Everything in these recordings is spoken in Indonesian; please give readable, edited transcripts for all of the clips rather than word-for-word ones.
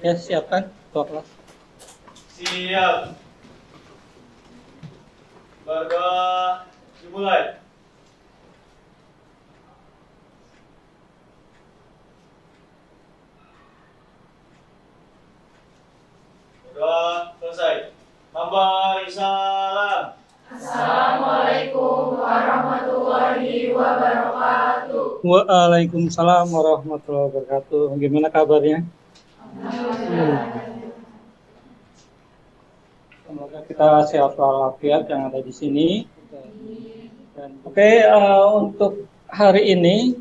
Ya, siapkan ketua kelas. Siap. Berdoa dimulai. Berdoa selesai. Hamba salam. Assalamualaikum warahmatullahi wabarakatuh. Waalaikumsalam warahmatullahi wabarakatuh. Gimana kabarnya? Semoga kita sehat walafiat yang ada di sini. Oke, untuk hari ini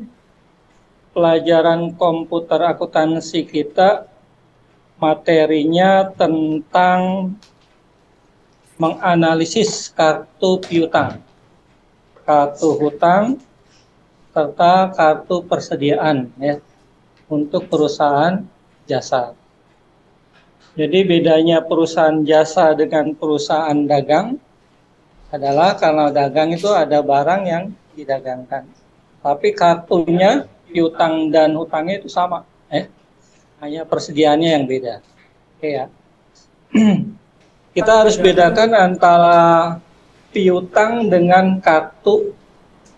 pelajaran komputer akuntansi kita materinya tentang menganalisis kartu piutang, kartu hutang, serta kartu persediaan ya untuk perusahaan jasa. Jadi bedanya perusahaan jasa dengan perusahaan dagang adalah karena dagang itu ada barang yang didagangkan. Tapi kartunya, piutang dan hutangnya itu sama. Hanya persediaannya yang beda. Oke ya. Kita harus bedakan antara piutang dengan kartu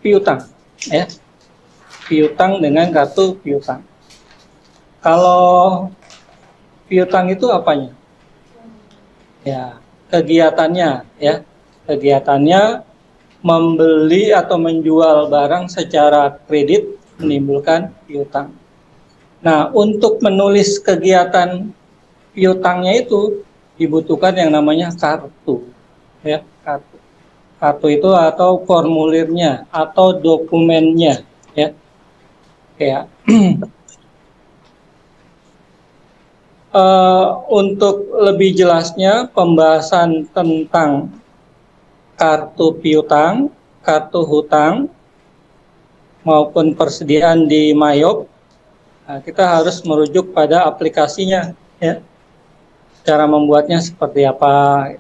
piutang. Ya. Piutang dengan kartu piutang. Kalau piutang itu apanya? Ya, kegiatannya ya. Kegiatannya membeli atau menjual barang secara kredit menimbulkan piutang. Nah, untuk menulis kegiatan piutangnya itu dibutuhkan yang namanya kartu. Ya, kartu. Kartu itu atau formulirnya atau dokumennya ya. Ya. Untuk lebih jelasnya pembahasan tentang kartu piutang, kartu hutang maupun persediaan di Mayop, nah, kita harus merujuk pada aplikasinya ya. Cara membuatnya seperti apa.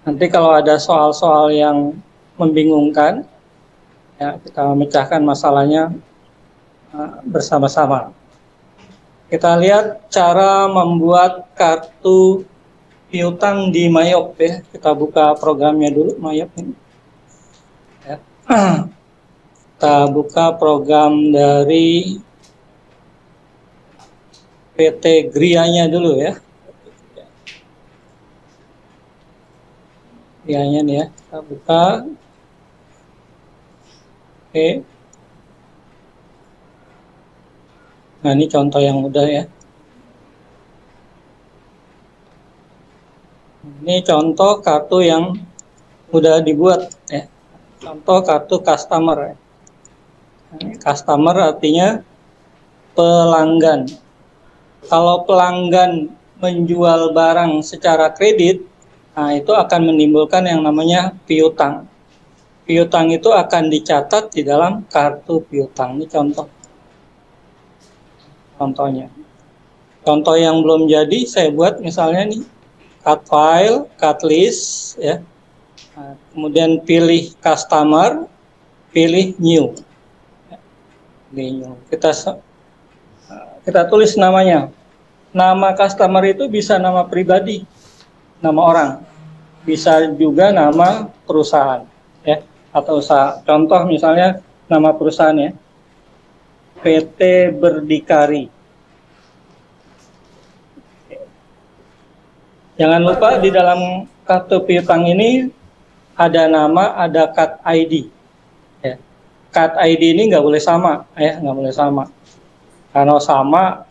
Nanti kalau ada soal-soal yang membingungkan ya, kita memecahkan masalahnya bersama-sama. Kita lihat cara membuat kartu piutang di Mayop ya. Kita buka programnya dulu Mayop ini. Ya. Kita buka program dari PT Gria-nya dulu ya. Gria-nya nih ya. Kita buka. Oke. Nah, ini contoh yang mudah ya. Ini contoh kartu yang udah dibuat ya. Contoh kartu customer ya. Customer artinya pelanggan. Kalau pelanggan menjual barang secara kredit, nah itu akan menimbulkan yang namanya piutang. Piutang itu akan dicatat di dalam kartu piutang. Ini contohnya. Contoh yang belum jadi saya buat misalnya nih. Cut file, cut list, ya. Nah, kemudian pilih customer, pilih new. Kita tulis namanya. Nama customer itu bisa nama pribadi, nama orang, bisa juga nama perusahaan, ya, atau usaha. Contoh misalnya nama perusahaan ya, PT Berdikari. Jangan lupa di dalam kartu piutang ini ada nama, ada cut ID. Ya. Cut ID ini nggak boleh sama, ya, nggak boleh sama. Kalau sama,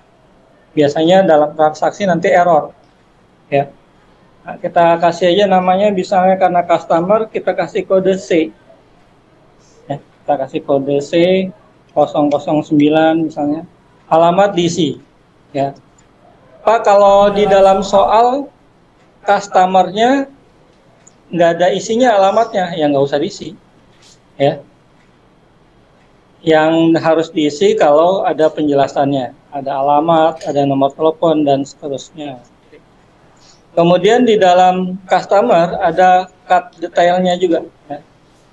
biasanya dalam transaksi nanti error. Ya. Nah, kita kasih aja namanya, misalnya karena customer, kita kasih kode C. Ya, kita kasih kode C 009 misalnya. Alamat diisi. Ya. Pak, kalau di dalam soal customernya nggak ada isinya alamatnya, ya nggak usah diisi. Ya. Yang harus diisi kalau ada penjelasannya, ada alamat, ada nomor telepon, dan seterusnya. Kemudian di dalam customer ada cut detailnya juga. Ya.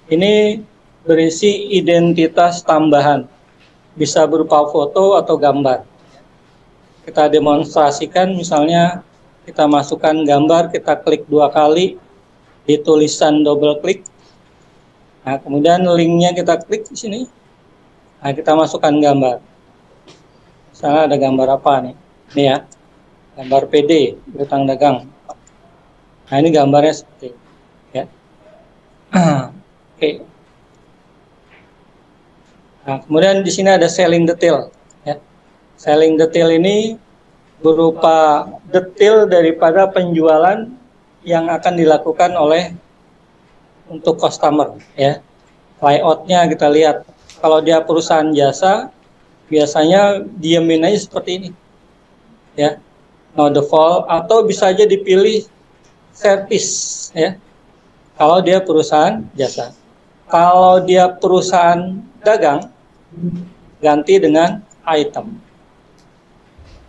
Ini berisi identitas tambahan, bisa berupa foto atau gambar. kita demonstrasikan, misalnya kita masukkan gambar, kita klik 2 kali di tulisan double klik. Nah, kemudian linknya kita klik di sini. Nah, kita masukkan gambar. Misalnya ada gambar apa nih? Ini ya, gambar PD, berutang dagang. Nah, ini gambarnya seperti ini. Ya. Oke. Nah, kemudian di sini ada selling detail. Ya. Selling detail ini berupa detail daripada penjualan yang akan dilakukan oleh untuk customer. Ya. Layoutnya kita lihat. Kalau dia perusahaan jasa, biasanya diamin aja seperti ini. Ya. No default, atau bisa aja dipilih service. Ya. Kalau dia perusahaan jasa. Kalau dia perusahaan dagang, ganti dengan item.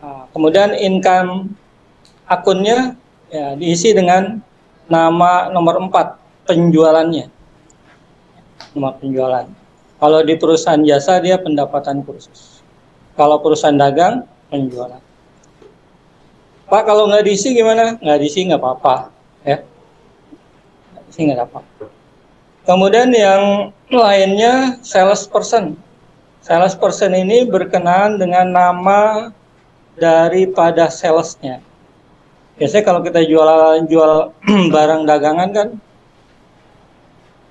Nah, kemudian income akunnya ya, diisi dengan nama nomor 4 penjualannya. Nomor penjualan. Kalau di perusahaan jasa dia pendapatan kursus. Kalau perusahaan dagang penjualan. Pak, kalau nggak diisi gimana? Nggak diisi nggak apa-apa. Ya. Nggak diisi nggak apa-apa. Kemudian yang lainnya salesperson. Salesperson ini berkenaan dengan nama daripada salesnya. Biasanya kalau kita jual barang dagangan kan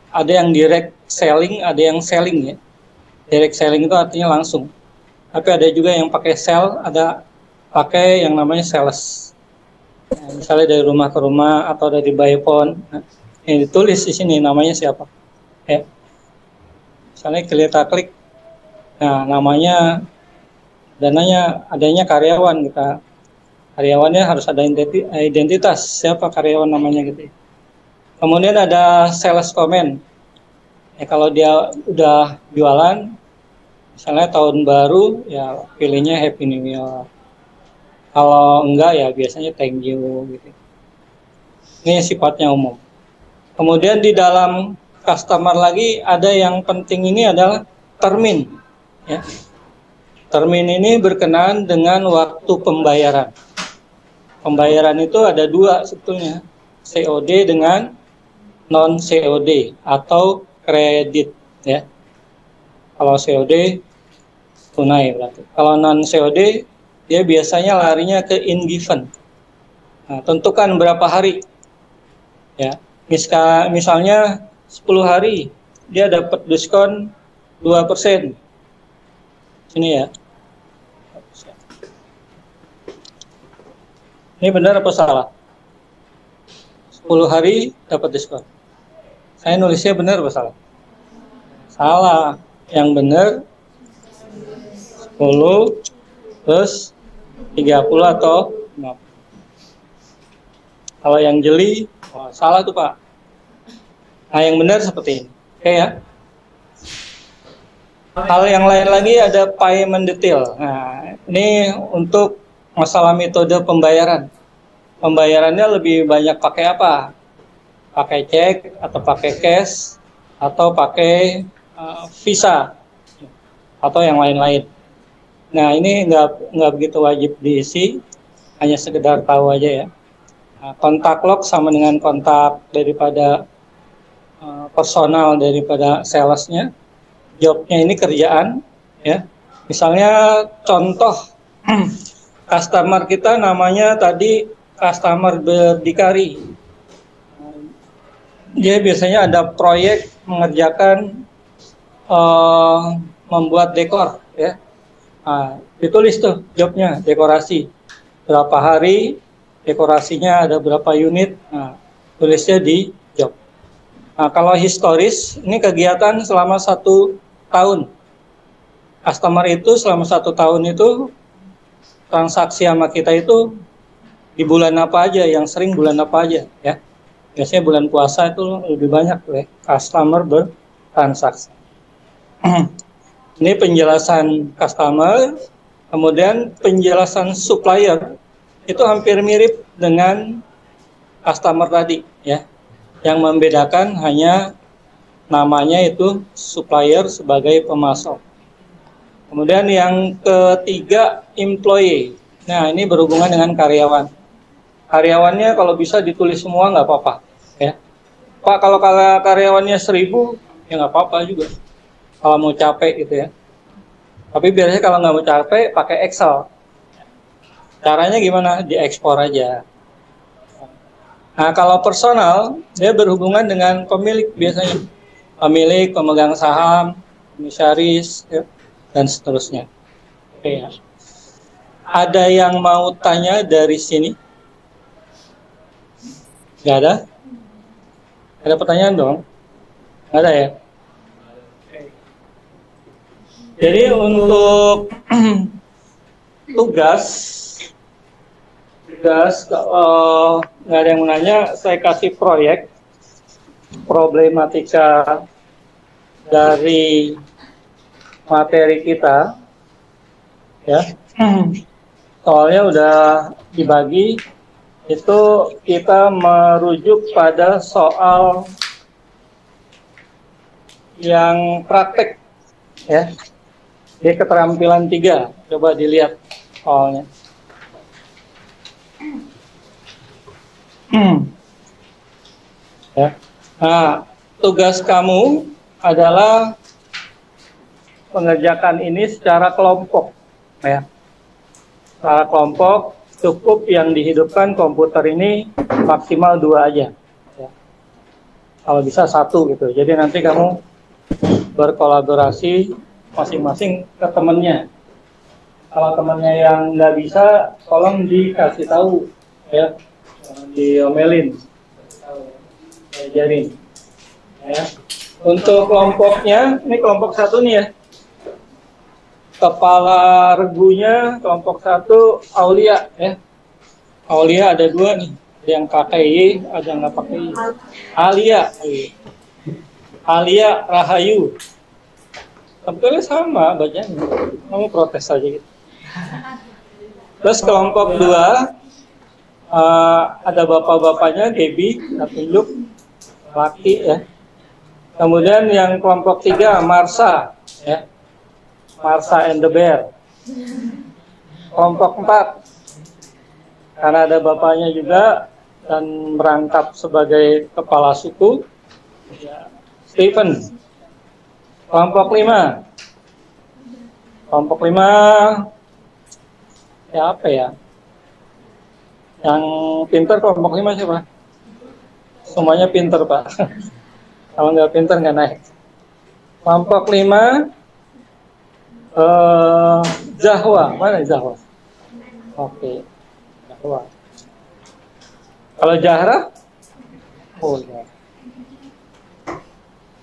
ada yang direct selling, ada yang selling ya. Direct selling itu artinya langsung. Tapi ada juga yang pakai sell, ada pakai yang namanya sales. Nah, misalnya dari rumah ke rumah atau dari by phone. Nah, ini ditulis di sini namanya siapa. Ya. Misalnya kita klik. Nah, namanya dananya adanya karyawan, kita karyawannya harus ada identitas siapa karyawan namanya gitu. Kemudian ada sales comment. Ya, kalau dia udah jualan, misalnya tahun baru, ya pilihnya Happy New Year. Kalau enggak ya biasanya thank you gitu. Ini sifatnya umum. Kemudian di dalam customer lagi ada yang penting ini adalah termin. Ya. Termin ini berkenaan dengan waktu pembayaran. Pembayaran itu ada 2 sebetulnya, COD dengan non COD atau kredit. Ya. Kalau COD tunai berarti. Kalau non COD dia biasanya larinya ke in given. Nah, tentukan berapa hari. Ya. Misalnya 10 hari dia dapat diskon 2%. Sini ya. Ini benar apa salah? 10 hari dapat diskon. Saya nulisnya benar apa salah? Salah. Yang benar 10 plus 30 atau 50. Kalau yang jeli, salah tuh Pak. Nah, yang benar seperti ini. Oke ya. Hal yang lain lagi ada payment detail. Nah, ini untuk masalah metode pembayaran. Pembayarannya lebih banyak pakai apa? Pakai cek atau pakai cash atau pakai Visa atau yang lain-lain. Nah, ini nggak begitu wajib diisi, hanya sekedar tahu aja ya. Nah, kontak log sama dengan kontak daripada personal daripada salesnya. Jobnya ini kerjaan, ya. Misalnya contoh customer kita namanya tadi customer berdikari. Dia biasanya ada proyek mengerjakan membuat dekor, ya. Nah, ditulis tuh jobnya, dekorasi. Berapa hari, dekorasinya ada berapa unit, nah, tulisnya di job. Nah, kalau historis, ini kegiatan selama 1 tahun. Customer itu selama 1 tahun itu transaksi sama kita itu di bulan apa aja, yang sering bulan apa aja ya. Biasanya bulan puasa itu lebih banyak ya, customer bertransaksi. Ini penjelasan customer, kemudian penjelasan supplier itu hampir mirip dengan customer tadi ya. Yang membedakan hanya namanya itu supplier sebagai pemasok. Kemudian yang ketiga employee. Nah, ini berhubungan dengan karyawan. Karyawannya kalau bisa ditulis semua nggak apa-apa. Ya. Pak, kalau karyawannya 1.000, ya nggak apa-apa juga. Kalau mau capek gitu ya. Tapi biasanya kalau nggak mau capek, pakai Excel. Caranya gimana? Diekspor aja. Nah, kalau personal, dia berhubungan dengan pemilik biasanya. Pemilik, pemegang saham, komisaris, ya, dan seterusnya. Oke ya. Ada yang mau tanya dari sini? Nggak ada? Ada pertanyaan dong? Nggak ada ya? Jadi untuk tugas kalau nggak ada yang menanya, saya kasih proyek problematika dari materi kita, ya. Soalnya udah dibagi, itu kita merujuk pada soal yang praktek, ya. Di keterampilan 3, coba dilihat soalnya. Ya. Nah, tugas kamu adalah mengerjakan ini secara kelompok, ya. Secara kelompok, cukup yang dihidupkan komputer ini maksimal 2 aja, ya. Kalau bisa 1 gitu. Jadi nanti kamu berkolaborasi masing-masing ke temennya. Kalau temennya yang nggak bisa, tolong dikasih tahu, ya, diomelin, diajarin, ya. Untuk kelompoknya, ini kelompok 1 nih ya. Kepala regunya kelompok 1 Aulia, ya. Aulia ada 2 nih, ada yang pakai Y, ada yang nggak pakai Y. Alia Rahayu. Sebetulnya sama bacanya, kamu protes aja gitu. Terus kelompok 2 ada bapak-bapaknya, Debbie, tunjuk laki, ya. Kemudian yang kelompok 3 Marsha, ya. Marsha and the Bear. Kelompok 4 karena ada bapaknya juga dan merangkap sebagai kepala suku, ya, Stephen. Kelompok 5 ya apa ya? Yang pinter kelompok 5 siapa? Semuanya pinter, Pak. Kalau nggak pinter nggak naik. Kelompok 5 Zahwa, mana Zahwa? Oke, Zahwa. Kalau Zahra? Oh ya.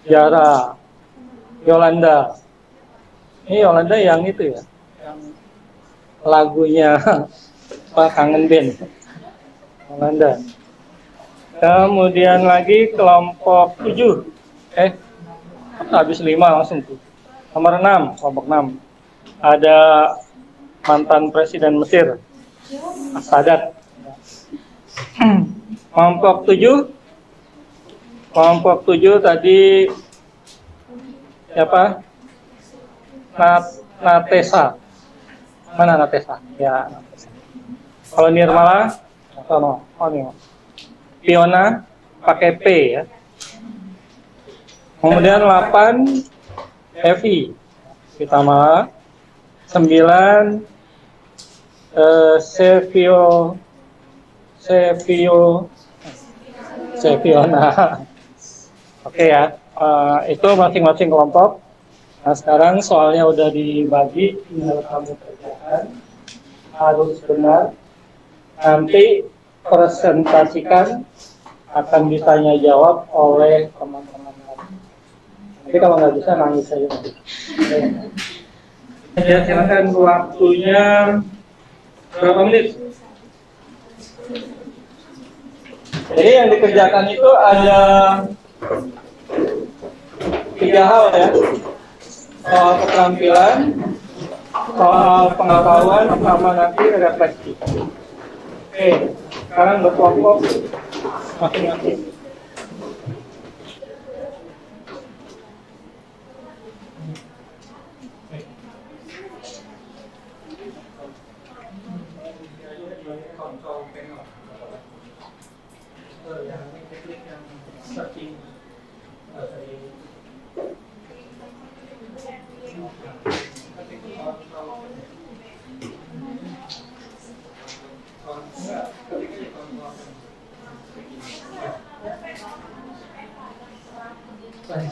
Zahra, Yolanda. Ini Yolanda yang itu ya, yang lagunya Pak Kangen Band. Yolanda. Kemudian lagi kelompok 7. Habis 5 langsung tuh. Nomor 6, kelompok 6. Ada mantan Presiden Mesir, Sadat. Kelompok 7 tadi siapa? Natesa. Mana Natesa? Ya, Natesa. Kalau Nirmala, Fiona pakai P, ya. Kemudian 8 Evi, Pitama. 9 Seviona. Oke ya, itu masing-masing kelompok. Nah sekarang soalnya udah dibagi, tinggal kamu kerjakan, harus benar. Nanti presentasikan, akan ditanya jawab oleh teman-teman kamu. Tapi kalau nggak bisa nangis aja. Ya, silakan waktunya berapa menit? Jadi yang dikerjakan itu ada 3 hal ya. Soal keterampilan, soal pengetahuan, sama nanti refleksi. Oke, sekarang berkelompok masing-masing. Nah,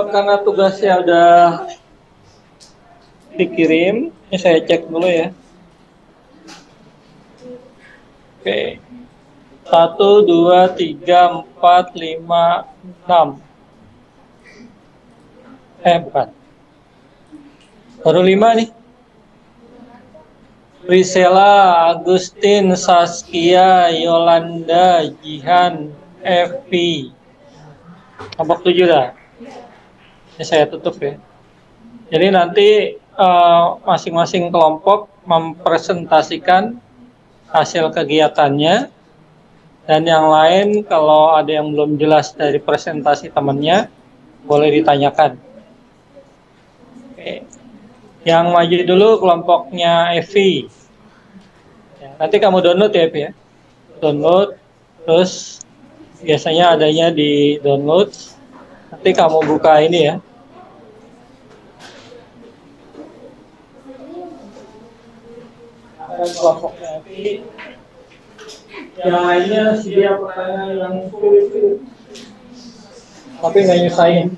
karena tugasnya udah dikirim, ini saya cek dulu ya. Oke, 1, 2, 3, 4, 5, 6. Bukan. Baru 5 nih. Priscilla, Agustin, Saskia, Yolanda, Jihan, Evi. Kelompok 7 dah. Ini saya tutup ya. Jadi nanti masing-masing kelompok mempresentasikan hasil kegiatannya, dan yang lain kalau ada yang belum jelas dari presentasi temannya boleh ditanyakan. Oke. Yang maju dulu kelompoknya Evi. Ya, nanti kamu download ya Evi ya. Download, terus biasanya adanya di download. Nanti kamu buka ini ya. Ada kelompoknya Evi. Yang lainnya sedia pertanyaan yang sulit, tapi nggak nyusahin.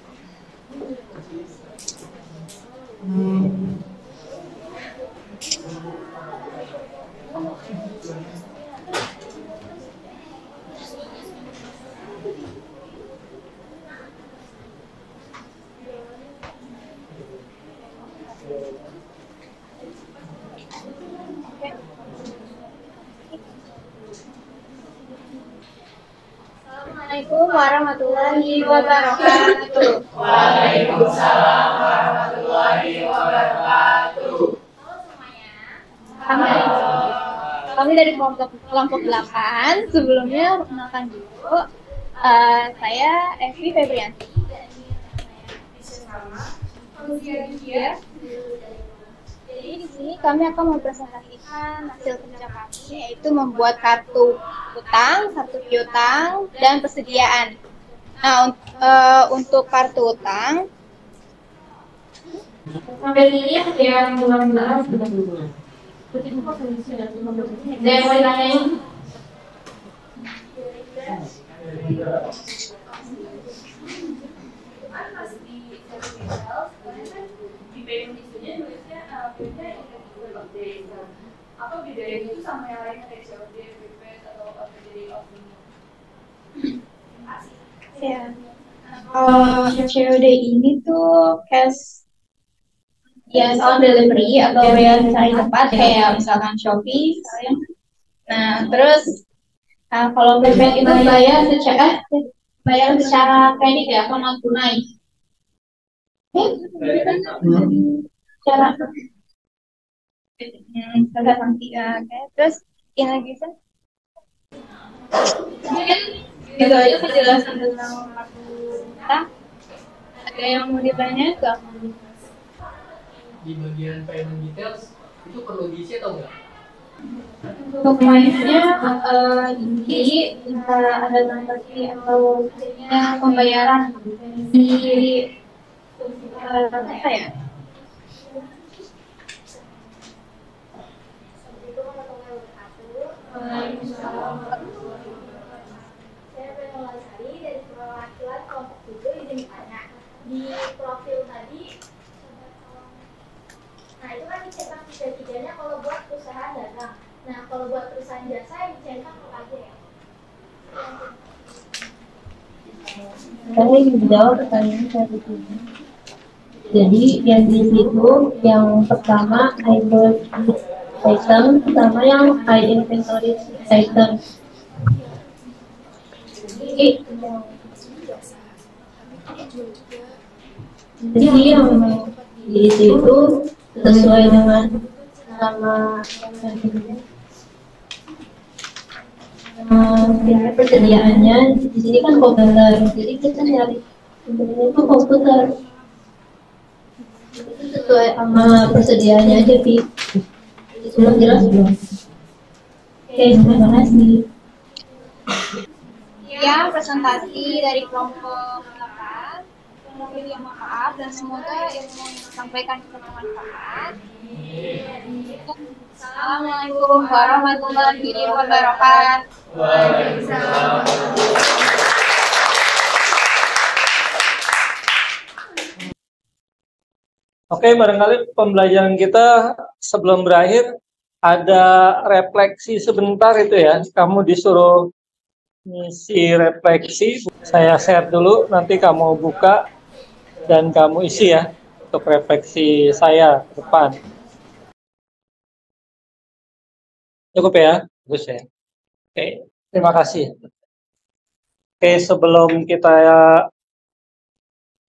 Assalamualaikum warahmatullahi wabarakatuh. Waalaikumsalam warahmatullahi wabarakatuh. Halo semuanya. Kami dari kelompok 8. Sebelumnya perkenalkan dulu. Saya Evi Febrianti. Jadi di sini kami akan mempresentasikan hasil kerja kami, yaitu membuat kartu utang, kartu piutang, dan persediaan. Nah, untuk kartu utang, Sampai ini ada yang belum bahas belum? Ada yang mau ditanyain? Apa bedanya itu sama yang lain kayak COD, prepaid atau apa dari offline? ya, COD ini tuh cash on delivery atau bayar secara tepat, kayak misalkan Shopee. Nah, terus kalau prepaid itu bayar secara kredit ya, atau non tunai. Cara nanti terus integration mungkin gitu aja penjelasan tentang kartu utang. Ada yang mau ditanya nggak? Di bagian payment details itu perlu diisi atau enggak? Untuk mainnya jadi bisa ada transaksi atau pembayaran di apa ya? Saya Sari dari perwakilan kelompok 7 izin ditanya. Di profil tadi, nah itu kan dicetak 3-3-nya kalau buat perusahaan dagang. Nah kalau buat perusahaan jasa yang dicetak apa aja ya? Saya ingin jawab pertanyaan saya di sini. Jadi yang di situ yang pertama item, pertama yang high inventory item. Jadi yang diisi itu sesuai dengan nama persediaannya. Di sini kan komputer, jadi kita nyari itu komputer itu sesuai sama persediaannya aja, Pi. Itu belum jelas belum? Oke, terima kasih. Ya, presentasi dari kelompok 8. Yang maaf dan semoga ilmu yang disampaikan bermanfaat. Assalamualaikum warahmatullahi wabarakatuh. Waalaikumsalam. Oke, barangkali pembelajaran kita sebelum berakhir ada refleksi sebentar itu ya. Kamu disuruh ngisi refleksi. Saya share dulu, nanti kamu buka dan kamu isi ya untuk refleksi saya ke depan. Cukup ya? Bagus ya. Oke, terima kasih. Oke, sebelum kita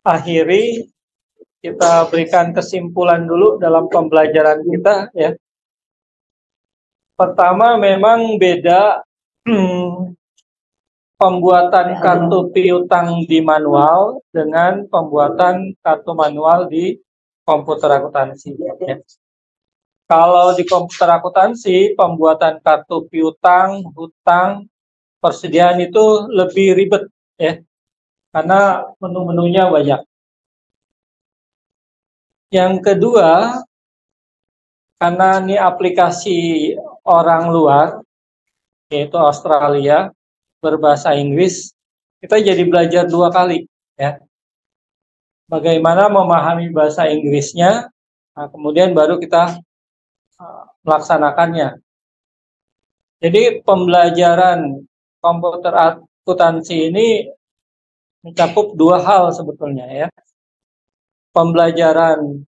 akhiri, kita berikan kesimpulan dulu dalam pembelajaran kita ya. Pertama, memang beda pembuatan kartu piutang di manual dengan pembuatan kartu manual di komputer akuntansi. Ya. Kalau di komputer akuntansi, pembuatan kartu piutang, hutang, persediaan itu lebih ribet ya, karena menu-menunya banyak. Yang kedua, karena ini aplikasi orang luar, yaitu Australia, berbahasa Inggris, kita jadi belajar 2 kali ya. Bagaimana memahami bahasa Inggrisnya, nah, kemudian baru kita melaksanakannya. Jadi pembelajaran komputer akuntansi ini mencakup 2 hal sebetulnya ya. Pembelajaran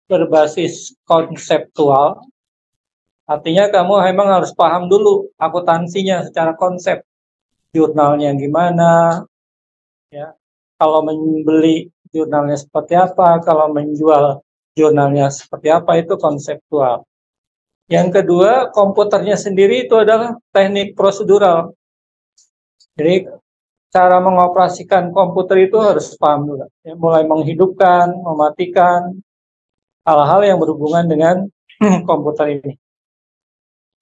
berbasis konseptual, artinya kamu memang harus paham dulu akuntansinya secara konsep. Jurnalnya gimana, ya. Kalau membeli jurnalnya seperti apa, kalau menjual jurnalnya seperti apa, itu konseptual. Yang kedua, komputernya sendiri itu adalah teknik prosedural. Jadi cara mengoperasikan komputer itu harus paham juga. Ya, mulai menghidupkan, mematikan, hal-hal yang berhubungan dengan komputer ini.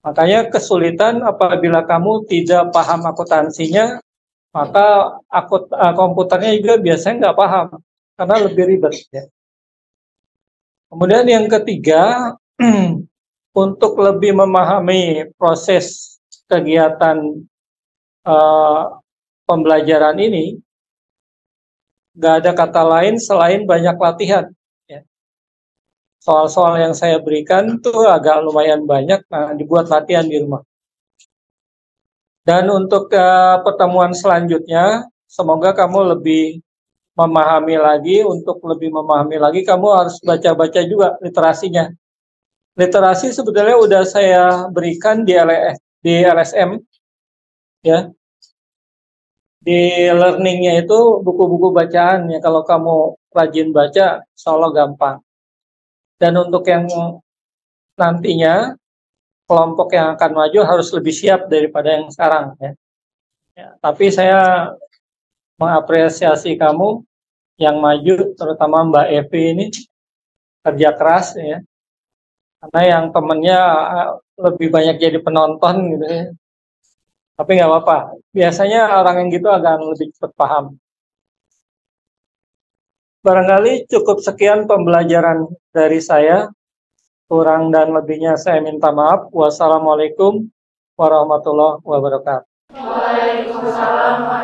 Makanya kesulitan apabila kamu tidak paham akuntansinya, maka komputernya juga biasanya nggak paham, karena lebih ribet. Ya. Kemudian yang ketiga, untuk lebih memahami proses kegiatan pembelajaran ini, nggak ada kata lain selain banyak latihan. Soal-soal yang saya berikan tuh agak lumayan banyak, nah dibuat latihan di rumah. Dan untuk pertemuan selanjutnya, semoga kamu lebih memahami lagi. Untuk lebih memahami lagi, kamu harus baca-baca juga literasinya. Literasi sebetulnya udah saya berikan di LSM, ya. Di learningnya itu buku-buku bacaan ya. Kalau kamu rajin baca, insya Allah gampang. Dan untuk yang nantinya, kelompok yang akan maju harus lebih siap daripada yang sekarang. Ya. Ya, tapi saya mengapresiasi kamu yang maju, terutama Mbak Evi ini, kerja keras. Ya. Karena yang temennya lebih banyak jadi penonton gitu ya. Tapi nggak apa-apa. Biasanya orang yang gitu agak lebih cepat paham. Barangkali cukup sekian pembelajaran dari saya. Kurang dan lebihnya saya minta maaf. Wassalamualaikum warahmatullahi wabarakatuh. Waalaikumsalam.